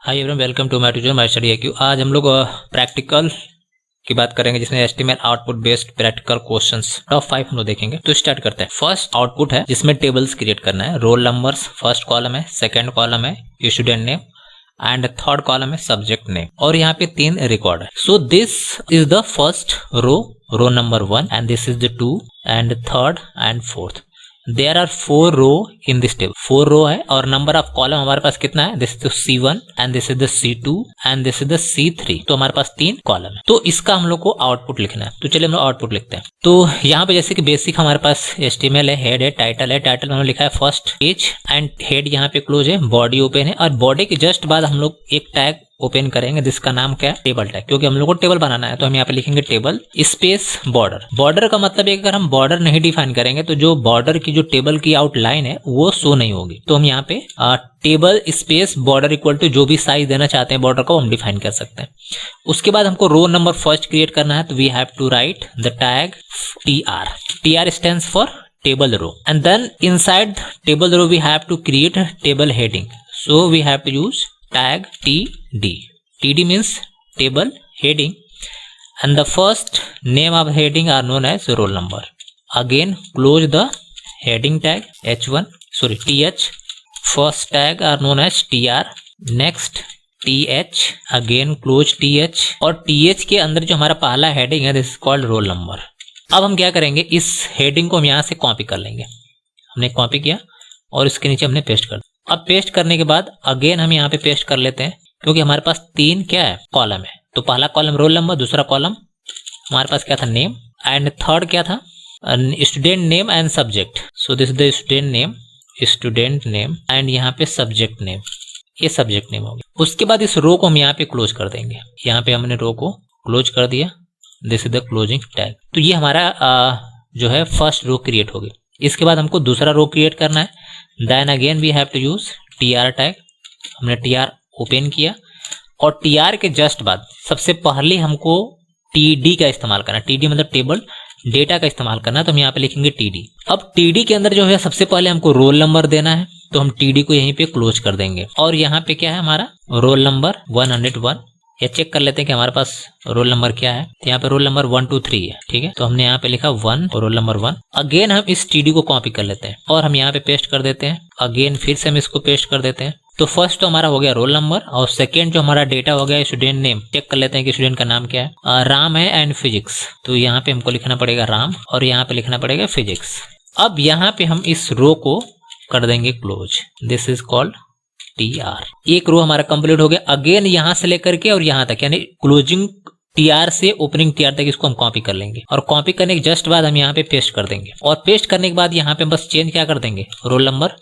Hi everyone, welcome to my tutorial my study IQ। आज हम लोग प्रैक्टिकल की बात करेंगे जिसमें HTML output based practical questions top 5 हम लोग देखेंगे। तो स्टार्ट करते हैं। फर्स्ट आउटपुट है जिसमें टेबल्स क्रिएट करना है। रोल नंबर्स फर्स्ट कॉलम है, सेकंड कॉलम है student name and third column है सब्जेक्ट नेम, और यहाँ पे 3 रिकॉर्ड है। So this is the first row number 1 and this is the 2 and third and fourth. There are 4 row in this table। 4 row है और number of column हमारे पास कितना है? This is the C1 and this is the C2 and this is the C3। तो हमारे पास 3 column है। तो इसका हम लोग को आउटपुट लिखना है। तो चलिए हम लोग आउटपुट लिखते हैं। तो यहाँ पे जैसे कि बेसिक हमारे पास HTML है, हेड है, टाइटल है। टाइटल में हमने लिखा है फर्स्ट पेज एंड हेड यहाँ पे क्लोज है, बॉडी ओपन है और बॉडी के जस्ट बाद हम लोग एक टैग ओपन करेंगे जिसका नाम क्या है? टेबल टैग, क्योंकि हम लोग को टेबल बनाना है। तो हम यहाँ पे लिखेंगे टेबल स्पेस बॉर्डर। बॉर्डर का मतलब है अगर हम बॉर्डर नहीं डिफाइन करेंगे तो जो बॉर्डर की जो टेबल की आउटलाइन है वो शो नहीं होगी। तो हम यहाँ पे table space border equal to जो भी साइज देना चाहते हैं बॉर्डर को हम डिफाइन कर सकते हैं। उसके बाद हमको रो नंबर फर्स्ट क्रिएट करना है। तो we have to write the tag TR। TR stands for table row and then inside table row we have to create table heading. So we have to use tag TD। TD means table heading and the first name of heading are known as roll number. Again close the heading tag TH। First tag are known as TR। Next TH, again close TH और TH के अंदर जो हमारा पहला heading है this is called roll number. अब हम क्या करेंगे, इस हेडिंग को हम यहाँ से कॉपी कर लेंगे। हमने कॉपी किया और इसके नीचे हमने पेस्ट कर दिया। अब पेस्ट करने के बाद अगेन हम यहाँ पे पेस्ट कर लेते हैं क्योंकि हमारे पास 3 क्या है? कॉलम है। तो पहला कॉलम रोल नंबर, दूसरा कॉलम हमारे पास क्या था? नेम एंड थर्ड क्या था? Student name and subject. So this the student name and यहाँ पे सब्जेक्ट नेम। ये सब्जेक्ट नेम हो गया। उसके बाद इस रो को हम यहाँ पे क्लोज कर देंगे। यहाँ पे हमने रो को क्लोज कर दिया। This is the closing tag. तो ये हमारा जो है फर्स्ट रो क्रिएट हो गई। इसके बाद हमको दूसरा रो क्रिएट करना है। Then again we have to use TR tag. हमने TR ओपन किया और TR के जस्ट बाद सबसे पहले हमको TD का इस्तेमाल करना है। TD मतलब टेबल डेटा का इस्तेमाल करना है। तो हम यहाँ पे लिखेंगे TD। अब TD के अंदर जो है सबसे पहले हमको रोल नंबर देना है। तो हम TD को यहीं पे क्लोज कर देंगे और यहाँ पे क्या है हमारा? Roll number 101। या चेक कर लेते हैं कि हमारे पास रोल नंबर क्या है। तो यहाँ पे रोल नंबर 1 2 3 है। ठीक है, तो हमने यहाँ पे लिखा 1 और रोल नंबर 1। अगेन हम इस TD को कॉपी कर लेते हैं और हम यहाँ पे पेस्ट कर देते हैं। अगेन फिर से हम इसको पेस्ट कर देते हैं। तो फर्स्ट तो हमारा हो गया रोल नंबर और सेकेंड जो हमारा डेटा हो गया स्टूडेंट नेम। चेक कर लेते हैं कि स्टूडेंट का नाम क्या है। राम है एंड फिजिक्स। तो यहाँ पे हमको लिखना पड़ेगा राम और यहाँ पे लिखना पड़ेगा फिजिक्स। अब यहाँ पे हम इस रो को कर देंगे close. This is called TR। एक रो हमारा कंप्लीट हो गया। अगेन यहाँ से लेकर के और यहाँ तक यानी क्लोजिंग TR से ओपनिंग TR तक इसको हम कॉपी कर लेंगे और कॉपी करने के जस्ट बाद हम यहाँ पे पेस्ट कर देंगे और पेस्ट करने के बाद यहाँ पे बस चेंज क्या कर देंगे? रोल नंबर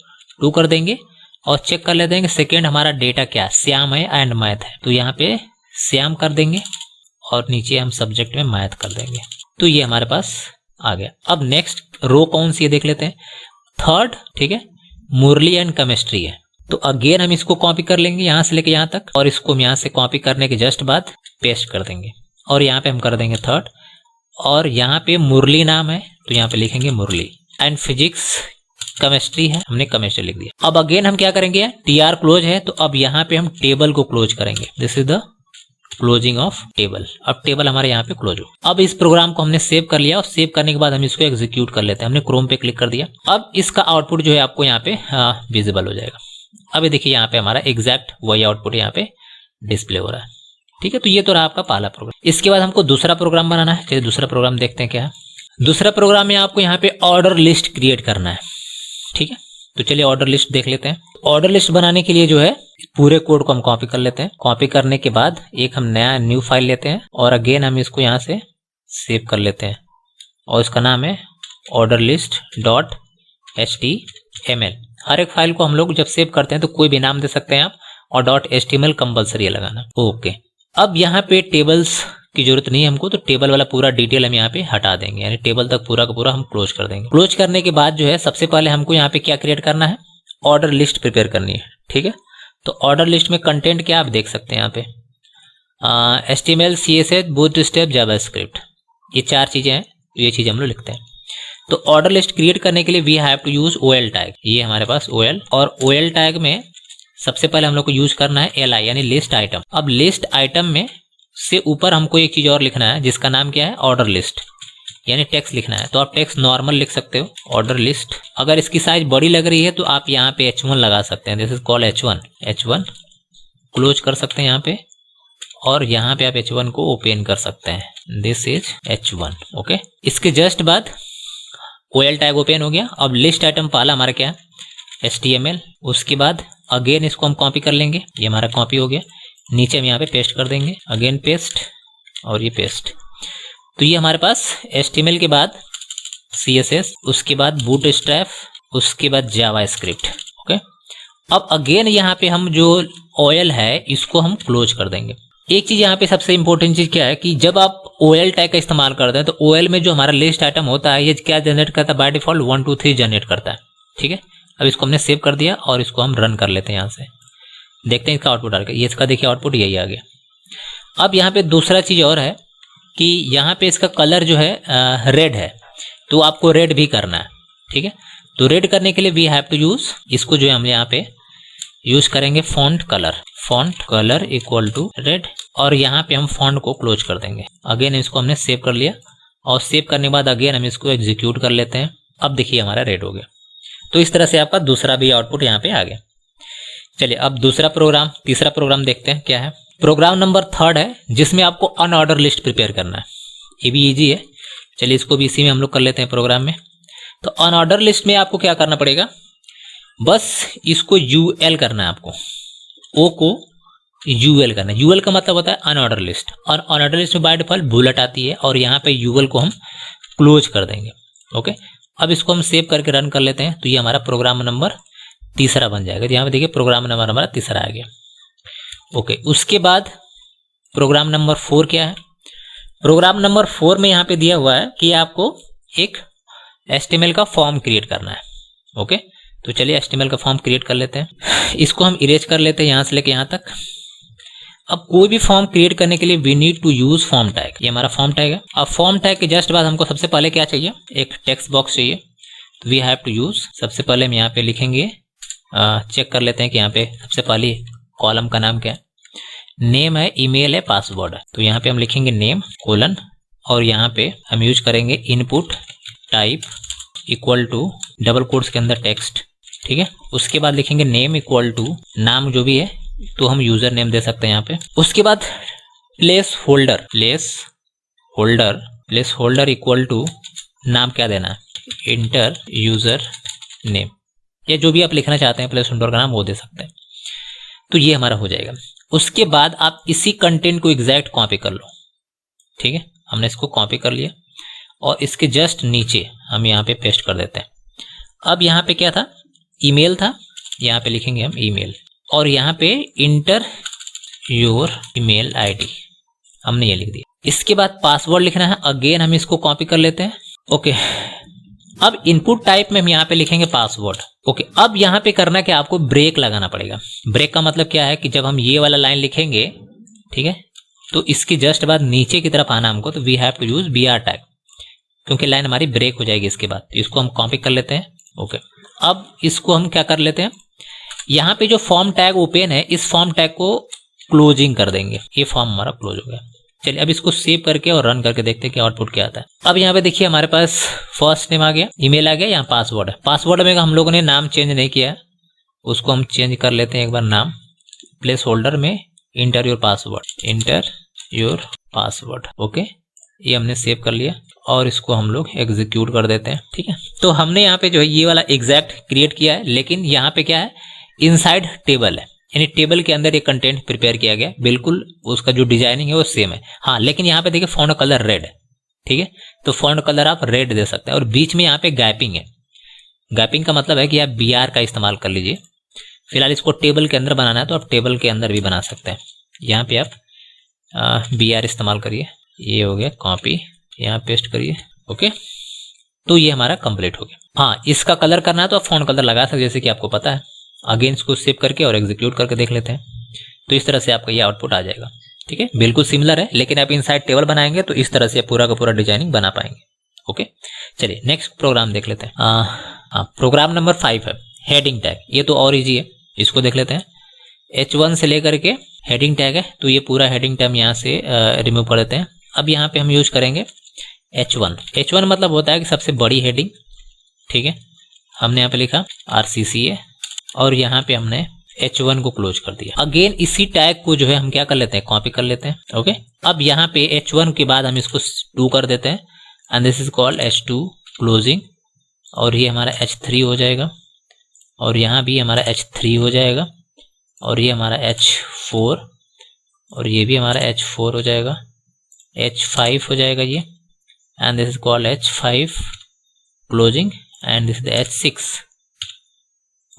2 कर देंगे और चेक कर लेते हैं कि सेकेंड हमारा डेटा क्या है? श्याम है एंड मैथ है। तो यहाँ पे श्याम कर देंगे और नीचे हम सब्जेक्ट में मैथ कर देंगे। तो ये हमारे पास आ गया। अब नेक्स्ट रो कौन सी है देख लेते हैं। थर्ड, ठीक है, मुरली एंड केमिस्ट्री है। तो अगेन हम इसको कॉपी कर लेंगे यहाँ से लेके यहाँ तक और इसको हम यहाँ से कॉपी करने के जस्ट बाद पेस्ट कर देंगे और यहाँ पे हम कर देंगे थर्ड और यहाँ पे मुरली नाम है तो यहाँ पे लिखेंगे मुरली एंड फिजिक्स केमिस्ट्री है, हमने केमिस्ट्री लिख दिया। अब अगेन हम क्या करेंगे? TR क्लोज है तो अब यहाँ पे हम टेबल को क्लोज करेंगे। This is the closing of table. अब टेबल हमारे यहाँ पे क्लोज हो। अब इस प्रोग्राम को हमने सेव कर लिया और सेव करने के बाद हम इसको एग्जीक्यूट कर लेते हैं। हमने क्रोम पे क्लिक कर दिया। अब इसका आउटपुट जो है आपको यहाँ पे विजिबल हो जाएगा। अभी देखिए यहाँ पे हमारा एग्जैक्ट वही आउटपुट यहाँ पे डिस्प्ले हो रहा है। ठीक है, तो ये तो रहा आपका पहला प्रोग्राम। इसके बाद हमको दूसरा प्रोग्राम बनाना है। चलिए दूसरा प्रोग्राम देखते हैं क्या है। दूसरा प्रोग्राम में आपको यहाँ पे ऑर्डर लिस्ट क्रिएट करना है। ठीक है, तो चलिए ऑर्डर लिस्ट देख लेते हैं। ऑर्डर लिस्ट बनाने के लिए जो है पूरे कोड को हम कॉपी कर लेते हैं। कॉपी करने के बाद एक हम नया न्यू फाइल लेते हैं और अगेन हम इसको यहाँ से सेव कर लेते हैं और इसका नाम है orderlist.html। हर एक फाइल को हम लोग जब सेव करते हैं तो कोई भी नाम दे सकते हैं आप और .html कंपलसरी है लगाना। ओके, अब यहाँ पे टेबल्स की जरूरत नहीं है हमको, तो टेबल वाला पूरा डिटेल हम यहाँ पे हटा देंगे, यानी टेबल तक पूरा का पूरा हम क्लोज कर देंगे। क्लोज करने के बाद जो है सबसे पहले हमको यहाँ पे क्या क्रिएट करना है? ऑर्डर लिस्ट प्रिपेयर करनी है। ठीक है, तो ऑर्डर लिस्ट में कंटेंट क्या आप देख सकते हैं यहाँ पे HTML, CSS, बूटस्ट्रैप, जावास्क्रिप्ट, ये 4 चीजें हैं। ये चीज हम लोग लिखते हैं। तो ऑर्डर लिस्ट क्रिएट करने के लिए we have to use OL tag. ये हमारे पास OL और OL टैग में सबसे पहले हम लोग को यूज करना है LI यानी लिस्ट आइटम। अब लिस्ट आइटम में से ऊपर हमको एक चीज और लिखना है जिसका नाम क्या है, ऑर्डर लिस्ट यानी टेक्स्ट लिखना है। तो आप टेक्स्ट नॉर्मल लिख सकते हो, ऑर्डर लिस्ट। अगर इसकी साइज बड़ी लग रही है तो आप यहाँ पे H1 लगा सकते हैं, this is called H1 close कर सकते हैं यहाँ पे, और यहाँ पे आप H1 को ओपन कर सकते हैं, दिस इज H1। ओके, इसके जस्ट बाद OL टैग ओपन हो गया। अब लिस्ट आइटम पहला हमारा क्या है, HTML। उसके बाद अगेन इसको हम कॉपी कर लेंगे, ये हमारा कॉपी हो गया। नीचे हम यहाँ पे पेस्ट कर देंगे, अगेन पेस्ट और ये पेस्ट। तो ये हमारे पास HTML के बाद CSS, उसके बाद बूटस्ट्रैप, उसके बाद जावास्क्रिप्ट। ओके, अब अगेन यहाँ पे हम जो OL है इसको हम क्लोज कर देंगे। एक चीज यहाँ पे सबसे इंपॉर्टेंट चीज क्या है कि जब आप OL टैग का इस्तेमाल करते हैं तो OL में जो हमारा लिस्ट आइटम होता है ये क्या जनरेट करता है, बाय डिफॉल्ट 1 2 3 जनरेट करता है। ठीक है, अब इसको हमने सेव कर दिया और इसको हम रन कर लेते हैं। यहाँ से देखते हैं इसका आउटपुट आ गया, ये इसका देखिए आउटपुट यही आ गया। अब यहाँ पे दूसरा चीज और है कि यहाँ पे इसका कलर जो है रेड है, तो आपको रेड भी करना है। ठीक है, तो रेड करने के लिए वी हैव टू यूज, इसको जो है हम यहाँ पे यूज करेंगे font colour equal to red, और यहाँ पे हम फॉन्ट को क्लोज कर देंगे। अगेन इसको हमने सेव कर लिया, और सेव करने के बाद अगेन हम इसको एग्जीक्यूट कर लेते हैं। अब देखिए हमारा रेड हो गया। तो इस तरह से आपका दूसरा भी आउटपुट यहाँ पे आ गया। चलिए अब तीसरा प्रोग्राम देखते हैं क्या है। प्रोग्राम नंबर 3 है जिसमें आपको अनऑर्डर लिस्ट प्रिपेयर करना है। ये भी इजी है, चलिए इसको भी इसी में हम लोग कर लेते हैं प्रोग्राम में। तो अनऑर्डर लिस्ट में आपको क्या करना पड़ेगा, बस इसको UL करना है, आपको O को UL करना है। UL का मतलब होता है अनऑर्डर लिस्ट, और अनऑर्डर लिस्ट में बाय डिफॉल्ट बुलेट आती है, और यहाँ पे UL को हम क्लोज कर देंगे। ओके, अब इसको हम सेव करके रन कर लेते हैं। तो ये हमारा प्रोग्राम नंबर 3 बन जाएगा। यहाँ पे देखिए प्रोग्राम नंबर हमारा 3 आ गया। ओके, उसके बाद प्रोग्राम नंबर 4 क्या है। प्रोग्राम नंबर 4 में यहाँ पे दिया हुआ है कि आपको एक HTML का फॉर्म क्रिएट करना है। ओके, तो चलिए HTML का फॉर्म क्रिएट कर लेते हैं। इसको हम इरेज कर लेते हैं यहाँ से लेके यहाँ तक। अब कोई भी फॉर्म क्रिएट करने के लिए we need to use form tag, ये हमारा फॉर्म टैग है। अब फॉर्म टैग के जस्ट बाद हमको सबसे पहले क्या चाहिए, एक टेक्स्ट बॉक्स चाहिए। तो वी हैव टू यूज, सबसे पहले हम यहाँ पे लिखेंगे, चेक कर लेते हैं कि यहाँ पे सबसे पहले कॉलम का नाम क्या है। नेम है, ईमेल है, पासवर्ड है। तो यहाँ पे हम लिखेंगे नेम कोलन, और यहाँ पे हम यूज करेंगे input type equal to double quotes के अंदर टेक्स्ट। ठीक है, उसके बाद लिखेंगे नेम इक्वल टू नाम जो भी है, तो हम यूजर नेम दे सकते हैं यहाँ पे। उसके बाद प्लेस होल्डर इक्वल टू नाम क्या देना है, इंटर यूजर नेम, या जो भी आप लिखना चाहते हैं प्लेस होल्डर का नाम वो दे सकते हैं। तो ये हमारा हो जाएगा। उसके बाद आप इसी कंटेंट को एग्जैक्ट कॉपी कर लो। ठीक है, हमने इसको कॉपी कर लिया, और इसके जस्ट नीचे हम यहाँ पे पेस्ट कर देते हैं। अब यहाँ पे क्या था, ईमेल था, यहाँ पे लिखेंगे हम ईमेल, और यहाँ पे इंटर योर ईमेल आईडी हमने ये लिख दिया। इसके बाद पासवर्ड लिखना है, अगेन हम इसको कॉपी कर लेते हैं। ओके, अब इनपुट टाइप में हम यहाँ पे लिखेंगे पासवर्ड। ओके, अब यहाँ पे करना क्या, आपको ब्रेक लगाना पड़ेगा। ब्रेक का मतलब क्या है कि जब हम ये वाला लाइन लिखेंगे, ठीक है, तो इसके जस्ट बाद नीचे की तरफ आना हमको, तो we have to use BR tag, क्योंकि लाइन हमारी ब्रेक हो जाएगी इसके बाद। इसको हम कॉपी कर लेते हैं। ओके, अब इसको हम क्या कर लेते हैं, यहाँ पे जो फॉर्म टैग ओपन है, इस फॉर्म टैग को क्लोजिंग कर देंगे। ये फॉर्म हमारा क्लोज हो गया। चलिए अब इसको सेव करके और रन करके देखते हैं कि आउटपुट क्या आता है। अब यहाँ पे देखिए हमारे पास फर्स्ट नेम आ गया, ईमेल आ गया, यहाँ पासवर्ड है। पासवर्ड में हम लोगों ने नाम चेंज नहीं किया है, उसको हम चेंज कर लेते हैं एक बार नाम। प्लेस होल्डर में इंटर योर पासवर्ड। ओके, ये हमने सेव कर लिया, और इसको हम लोग एग्जीक्यूट कर देते हैं। ठीक है, तो हमने यहाँ पे जो है ये वाला एग्जैक्ट क्रिएट किया है, लेकिन यहाँ पे क्या है, इनसाइड टेबल है, यानी टेबल के अंदर ये कंटेंट प्रिपेयर किया गया। बिल्कुल उसका जो डिजाइनिंग है वो सेम है। हाँ, लेकिन यहाँ पे देखिए फॉन्ट कलर रेड है। ठीक है, तो फॉन्ट कलर आप रेड दे सकते हैं, और बीच में यहाँ पे गैपिंग है। गैपिंग का मतलब है कि आप BR का इस्तेमाल कर लीजिए। फिलहाल इसको टेबल के अंदर बनाना है, तो आप टेबल के अंदर भी बना सकते हैं। यहाँ पे आप BR इस्तेमाल करिए। ये हो गया कॉपी, यहाँ पेस्ट करिए। ओके, तो ये हमारा कंप्लीट हो गया। हाँ, इसका कलर करना है तो आप फॉन्ट कलर लगा सकते हैं, जैसे कि आपको पता है। अगेन इसको सेव करके और एग्जीक्यूट करके देख लेते हैं, तो इस तरह से आपका ये आउटपुट आ जाएगा। ठीक है, बिल्कुल सिमिलर है, लेकिन आप इनसाइड टेबल बनाएंगे तो इस तरह से पूरा का पूरा डिजाइनिंग बना पाएंगे। ओके, चलिए नेक्स्ट प्रोग्राम देख लेते हैं। प्रोग्राम नंबर 5 है हेडिंग टैग। ये तो और इजी है, इसको देख लेते हैं। H1 से लेकर के हेडिंग टैग है, तो ये पूरा हेडिंग टैग यहाँ से रिमूव कर देते हैं। अब यहाँ पे हम यूज करेंगे H1। H1 मतलब होता है कि सबसे बड़ी हेडिंग, ठीक है। हमने यहाँ पे लिखा RCCA और यहाँ पे हमने H1 को क्लोज कर दिया। अगेन इसी टैग को जो है हम क्या कर लेते हैं, कॉपी कर लेते हैं। ओके, अब यहाँ पे H1 के बाद हम इसको 2 कर देते हैं and this is called H2 closing, और ये हमारा H3 हो जाएगा, और यहाँ भी हमारा H3 हो जाएगा, और ये हमारा H4, और ये भी हमारा H4 हो जाएगा, H5 हो जाएगा ये, and this is called H5 closing, and this is H6,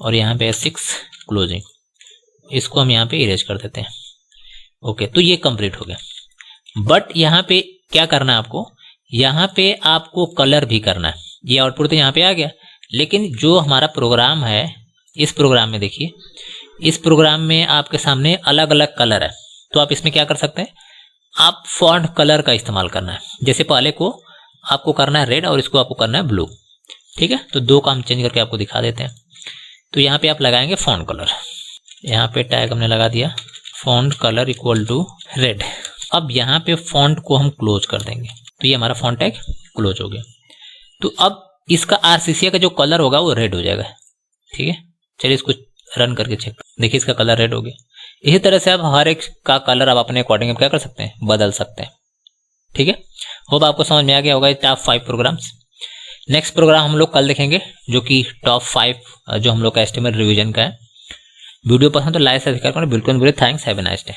और यहाँ पे H6 क्लोजिंग। इसको हम यहाँ पे इरेज कर देते हैं। ओके, तो ये कंप्लीट हो गया। बट यहाँ पे क्या करना है आपको, यहाँ पे आपको कलर भी करना है। ये आउटपुट तो यहाँ पे आ गया, लेकिन जो हमारा प्रोग्राम है, इस प्रोग्राम में देखिए, इस प्रोग्राम में आपके सामने अलग अलग कलर है। तो आप इसमें क्या कर सकते हैं, आप फॉन्ट कलर का इस्तेमाल करना है। जैसे पहले को आपको करना है रेड और इसको आपको करना है ब्लू, ठीक है। तो 2 का हम चेंज करके आपको दिखा देते हैं। तो यहाँ पे आप लगाएंगे फॉन्ट कलर, यहाँ पे टैग हमने लगा दिया font colour equal to red. अब यहाँ पे फॉन्ट को हम क्लोज कर देंगे, तो ये हमारा फॉन्ट टैग क्लोज हो गया। तो अब इसका RCCA का जो कलर होगा वो रेड हो जाएगा, ठीक है। चलिए इसको रन करके चेक, देखिए इसका कलर रेड हो गया। इसी तरह से आप हर एक का कलर आप अपने अकॉर्डिंग क्या कर सकते हैं, बदल सकते हैं, ठीक है। होप आपको समझ में आ गया होगा टॉप 5 प्रोग्राम्स। नेक्स्ट प्रोग्राम हम लोग कल देखेंगे, जो कि टॉप 5 जो हम लोग का HTML रिवीजन का है। वीडियो पसंद तो लाइक सब्सक्राइब करें, बिल्कुल बुरे। Thanks, have a nice day.